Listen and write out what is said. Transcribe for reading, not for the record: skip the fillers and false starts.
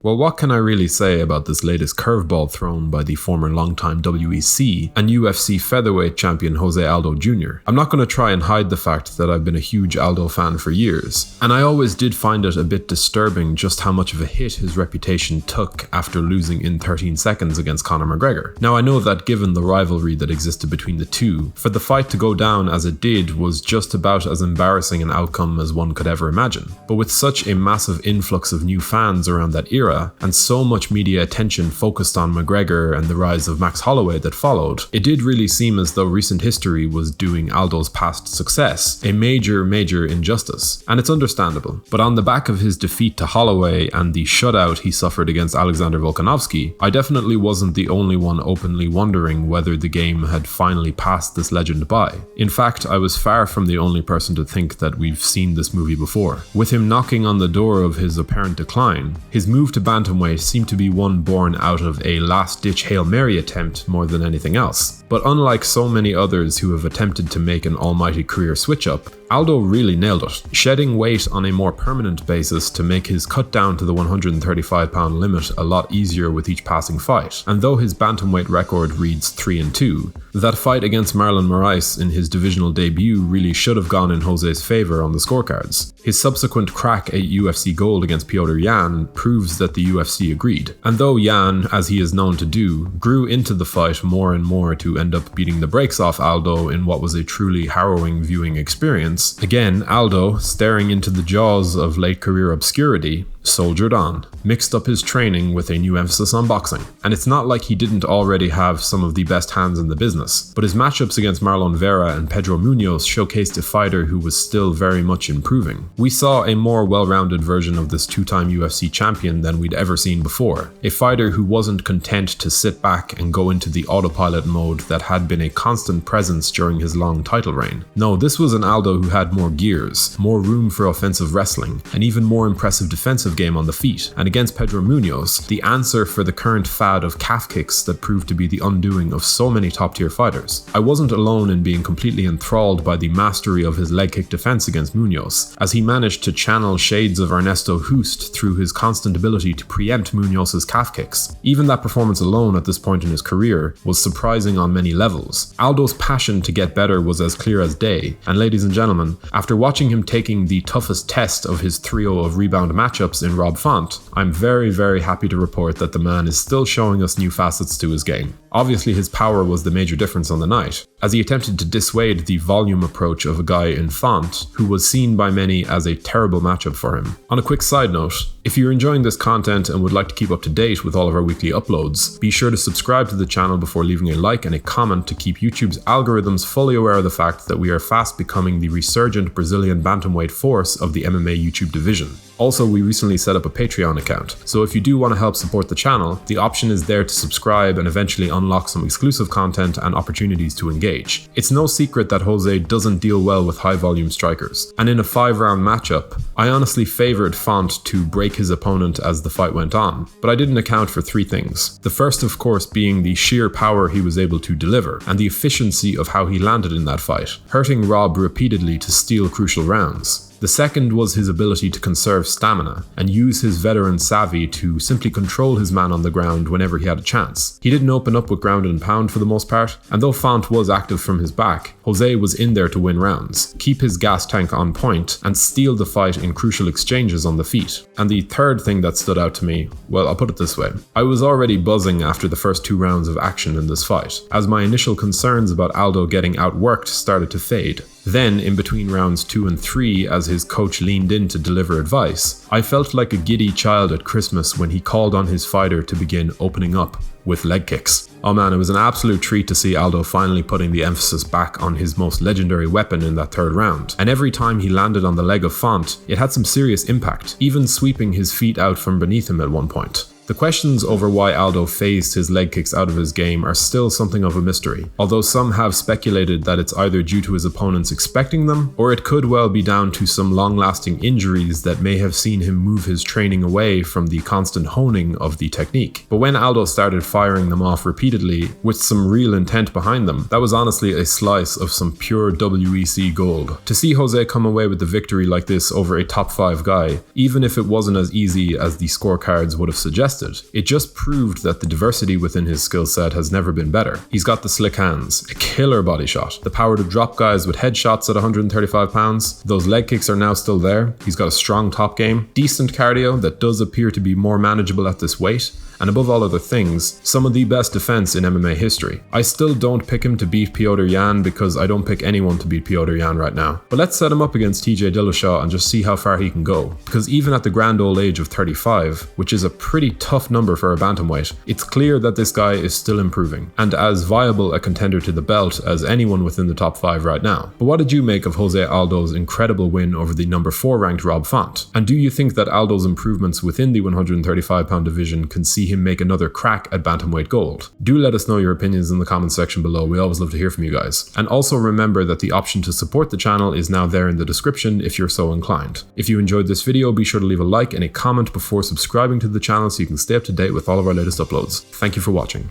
Well, what can I really say about this latest curveball thrown by the former longtime WEC and UFC featherweight champion José Aldo Junior? I'm not going to try and hide the fact that I've been a huge Aldo fan for years, and I always did find it a bit disturbing just how much of a hit his reputation took after losing in 13 seconds against Conor McGregor. Now, I know that given the rivalry that existed between the two, for the fight to go down as it did was just about as embarrassing an outcome as one could ever imagine. But with such a massive influx of new fans around that era, and so much media attention focused on McGregor and the rise of Max Holloway that followed, it did really seem as though recent history was doing Aldo's past success a major injustice. And it's understandable. But on the back of his defeat to Holloway and the shutout he suffered against Alexander Volkanovski, I definitely wasn't the only one openly wondering whether the game had finally passed this legend by. In fact, I was far from the only person to think that we've seen this movie before. With him knocking on the door of his apparent decline, his move to bantamweight seemed to be one born out of a last-ditch Hail Mary attempt more than anything else. But unlike so many others who have attempted to make an almighty career switch-up, Aldo really nailed it, shedding weight on a more permanent basis to make his cut down to the 135-pound limit a lot easier with each passing fight. And though his bantamweight record reads 3-2, that fight against Marlon Moraes in his divisional debut really should have gone in José's favour on the scorecards. His subsequent crack at UFC gold against Petr Yan proves that the UFC agreed. And though Yan, as he is known to do, grew into the fight more and more to end up beating the brakes off Aldo in what was a truly harrowing viewing experience, again, Aldo, staring into the jaws of late career obscurity, soldiered on, mixed up his training with a new emphasis on boxing. And it's not like he didn't already have some of the best hands in the business, but his matchups against Marlon Vera and Pedro Munoz showcased a fighter who was still very much improving. We saw a more well-rounded version of this two-time UFC champion than we'd ever seen before, a fighter who wasn't content to sit back and go into the autopilot mode that had been a constant presence during his long title reign. No, this was an Aldo who had more gears, more room for offensive wrestling, and even more impressive defensive game on the feet. And against Pedro Munoz, the answer for the current fad of calf kicks that proved to be the undoing of so many top-tier fighters. I wasn't alone in being completely enthralled by the mastery of his leg kick defense against Munoz, as he managed to channel shades of Ernesto Hoost through his constant ability to preempt Munoz's calf kicks. Even that performance alone at this point in his career was surprising on many levels. Aldo's passion to get better was as clear as day, and ladies and gentlemen, after watching him taking the toughest test of his trio of rebound matchups in Rob Font, I'm very happy to report that the man is still showing us new facets to his game. Obviously his power was the major difference on the night, as he attempted to dissuade the volume approach of a guy in Font who was seen by many as a terrible matchup for him. On a quick side note, if you're enjoying this content and would like to keep up to date with all of our weekly uploads, be sure to subscribe to the channel before leaving a like and a comment to keep YouTube's algorithms fully aware of the fact that we are fast becoming the resurgent Brazilian bantamweight force of the MMA YouTube division. Also, we recently set up a Patreon account, so if you do want to help support the channel, the option is there to subscribe and eventually unlock some exclusive content and opportunities to engage. It's no secret that José doesn't deal well with high volume strikers, and in a 5-round matchup, I honestly favoured Font to break his opponent as the fight went on, but I didn't account for 3 things. The first, of course, being the sheer power he was able to deliver, and the efficiency of how he landed in that fight, hurting Rob repeatedly to steal crucial rounds. The second was his ability to conserve stamina and use his veteran savvy to simply control his man on the ground whenever he had a chance. He didn't open up with ground and pound for the most part, and though Font was active from his back, José was in there to win rounds, keep his gas tank on point, and steal the fight in crucial exchanges on the feet. And the third thing that stood out to me, well, I'll put it this way. I was already buzzing after the first 2 rounds of action in this fight, as my initial concerns about Aldo getting outworked started to fade. Then, in between rounds 2 and 3, as his coach leaned in to deliver advice, I felt like a giddy child at Christmas when he called on his fighter to begin opening up with leg kicks. Oh man, it was an absolute treat to see Aldo finally putting the emphasis back on his most legendary weapon in that 3rd round. And every time he landed on the leg of Font, it had some serious impact, even sweeping his feet out from beneath him at one point. The The questions over why Aldo phased his leg kicks out of his game are still something of a mystery, although some have speculated that it's either due to his opponents expecting them, or it could well be down to some long-lasting injuries that may have seen him move his training away from the constant honing of the technique. But when Aldo started firing them off repeatedly, with some real intent behind them, that was honestly a slice of some pure WEC gold. To see Jose come away with the victory like this over a top 5 guy, even if it wasn't as easy as the scorecards would have suggested, it just proved that the diversity within his skill set has never been better. He's got the slick hands, a killer body shot, the power to drop guys with headshots at 135 pounds, those leg kicks are now still there, he's got a strong top game, decent cardio that does appear to be more manageable at this weight, and above all other things, some of the best defense in MMA history. I still don't pick him to beat Petr Yan because I don't pick anyone to beat Petr Yan right now. But let's set him up against TJ Dillashaw and just see how far he can go. Because even at the grand old age of 35, which is a pretty tough number for a bantamweight, it's clear that this guy is still improving, and as viable a contender to the belt as anyone within the top 5 right now. But what did you make of Jose Aldo's incredible win over the number 4 ranked Rob Font? And do you think that Aldo's improvements within the 135 pound division can see him make another crack at bantamweight gold? Do let us know your opinions in the comment section below. We always love to hear from you guys. And also remember that the option to support the channel is now there in the description if you're so inclined. If you enjoyed this video, be sure to leave a like and a comment before subscribing to the channel so you can stay up to date with all of our latest uploads. Thank you for watching.